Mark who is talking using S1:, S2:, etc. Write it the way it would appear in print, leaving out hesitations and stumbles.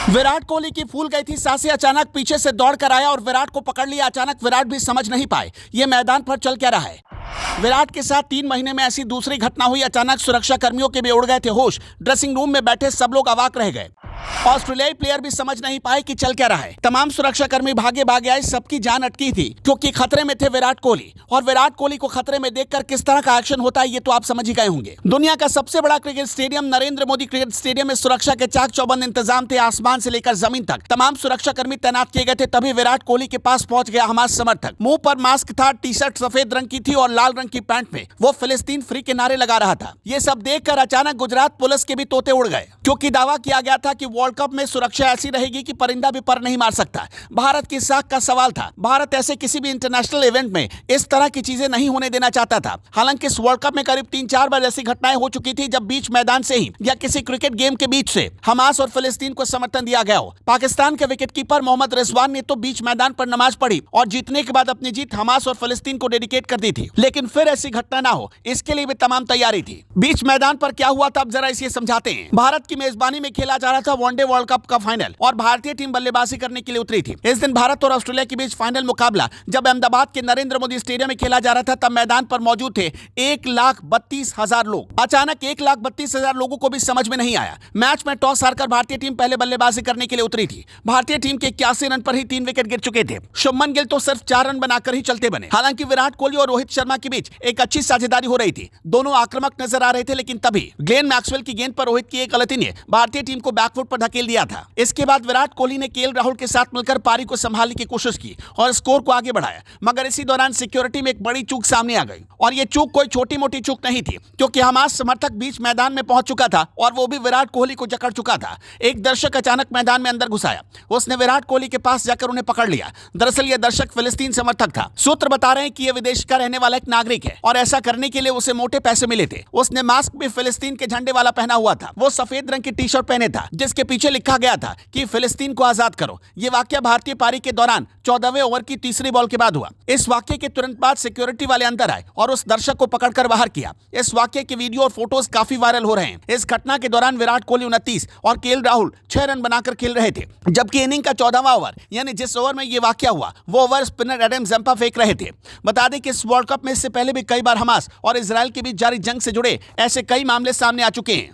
S1: विराट कोहली की फूल गई थी सांसें, अचानक पीछे से दौड़ कर आया और विराट को पकड़ लिया। अचानक विराट भी समझ नहीं पाए ये मैदान पर चल क्या रहा है। विराट के साथ 3 महीने में ऐसी दूसरी घटना हुई। अचानक सुरक्षा कर्मियों के भी उड़ गए थे होश। ड्रेसिंग रूम में बैठे सब लोग अवाक रह गए। ऑस्ट्रेलियाई प्लेयर भी समझ नहीं पाए कि चल क्या रहा है। तमाम सुरक्षा कर्मी भागे आए, सबकी जान अटकी थी क्योंकि खतरे में थे विराट कोहली। और विराट कोहली को खतरे में देखकर किस तरह का एक्शन होता है ये तो आप समझ ही गए होंगे। दुनिया का सबसे बड़ा cricket stadium Narendra Modi cricket stadium में सुरक्षा के चाक चौबंद इंतजाम थे। आसमान से लेकर जमीन तक तमाम सुरक्षा कर्मी तैनात किए गए थे। तभी विराट कोहली के पास पहुंच गया हमास समर्थक। मुंह पर मास्क था, टी शर्ट सफेद रंग की थी और लाल रंग की पैंट में वो फिलिस्तीन फ्री के नारे लगा रहा था। ये सब देखकर अचानक गुजरात पुलिस के भी तोते उड़ गए क्योंकि दावा किया गया था कि वर्ल्ड कप में सुरक्षा ऐसी रहेगी कि परिंदा भी पर नहीं मार सकता। भारत की साख का सवाल था। भारत ऐसे किसी भी इंटरनेशनल इवेंट में इस तरह की चीजें नहीं होने देना चाहता था। हालांकि इस वर्ल्ड कप में करीब 3-4 बार ऐसी घटनाएं हो चुकी थी जब बीच मैदान से ही या किसी क्रिकेट गेम के बीच से हमास और फिलिस्तीन को समर्थन दिया गया हो। पाकिस्तान के विकेटकीपर मोहम्मद रिजवान ने तो बीच मैदान पर नमाज पढ़ी और जीतने के बाद अपनी जीत हमास और फिलिस्तीन को डेडिकेट कर दी थी। लेकिन फिर ऐसी घटना ना हो इसके लिए भी तमाम तैयारी थी। बीच मैदान पर क्या हुआ था अब जरा इसे समझाते हैं। भारत की मेजबानी में खेला जा रहा था वनडे वर्ल्ड कप का फाइनल और भारतीय टीम बल्लेबाजी करने के लिए उतरी थी। इस दिन भारत और ऑस्ट्रेलिया के बीच फाइनल मुकाबला जब अहमदाबाद के नरेंद्र मोदी स्टेडियम में खेला जा रहा था तब मैदान पर मौजूद थे 1,32,000 लोग। अचानक 1,32,000 लोगों को भी समझ में नहीं आया। मैच में टॉस हारकर भारतीय टीम पहले बल्लेबाजी करने के लिए उतरी थी। भारतीय टीम के 81 रन पर ही 3 विकेट गिर चुके थे। शुभमन गिल तो सिर्फ 4 रन बनाकर ही चलते बने। हालांकि विराट कोहली और रोहित शर्मा के बीच एक अच्छी साझेदारी हो रही थी। दोनों आक्रामक नजर आ रहे थे, लेकिन तभी ग्लेन मैक्सवेल की गेंद पर रोहित की एक गलती ने भारतीय टीम को बैकफुट पर धकेल दिया था। इसके बाद विराट कोहली ने केएल राहुल के साथ मिलकर पारी को संभालने की कोशिश की और स्कोर को आगे बढ़ाया। मगर इसी दौरान सिक्योरिटी में एक बड़ी चूक सामने आ गई और यह चूक कोई छोटी मोटी चूक नहीं थी क्योंकि हमास समर्थक बीच मैदान में पहुंच चुका था और वो भी विराट कोहली को जकड़ चुका था। एक दर्शक अचानक मैदान में अंदर घुस आया। उसने विराट कोहली के पास जाकर उन्हें पकड़ लिया। दरअसल यह दर्शक फिलिस्तीन समर्थक था। सूत्र बता रहे हैं कि यह विदेश का रहने वाला एक नागरिक है और ऐसा करने के लिए उसे मोटे पैसे मिले थे। उसने मास्क भी फिलिस्तीन के झंडे वाला पहना हुआ था। वो सफेद रंग की टी शर्ट पहने था जिसके पीछे लिखा गया था कि फिलिस्तीन को आजाद करो। ये वाकया भारतीय पारी के दौरान 14वें ओवर की तीसरी बॉल के बाद हुआ। इस वाकये के तुरंत बाद सिक्योरिटी वाले अंदर आए और उस दर्शक को पकड़कर बाहर किया। इस वाकये के वीडियो और फोटोज काफी वायरल हो रहे हैं। इस घटना के दौरान विराट कोहली 29 और केएल राहुल 6 रन बनाकर खेल रहे थे, जबकि इनिंग का 14वां ओवर यानी जिस ओवर में यह वाकया हुआ वो ओवर स्पिनर एडम जंपा फेंक रहे थे। बता दें कि इस वर्ल्ड कप में इससे पहले भी कई बार हमास और इजरायल के बीच जारी जंग से जुड़े ऐसे कई मामले सामने आ चुके हैं।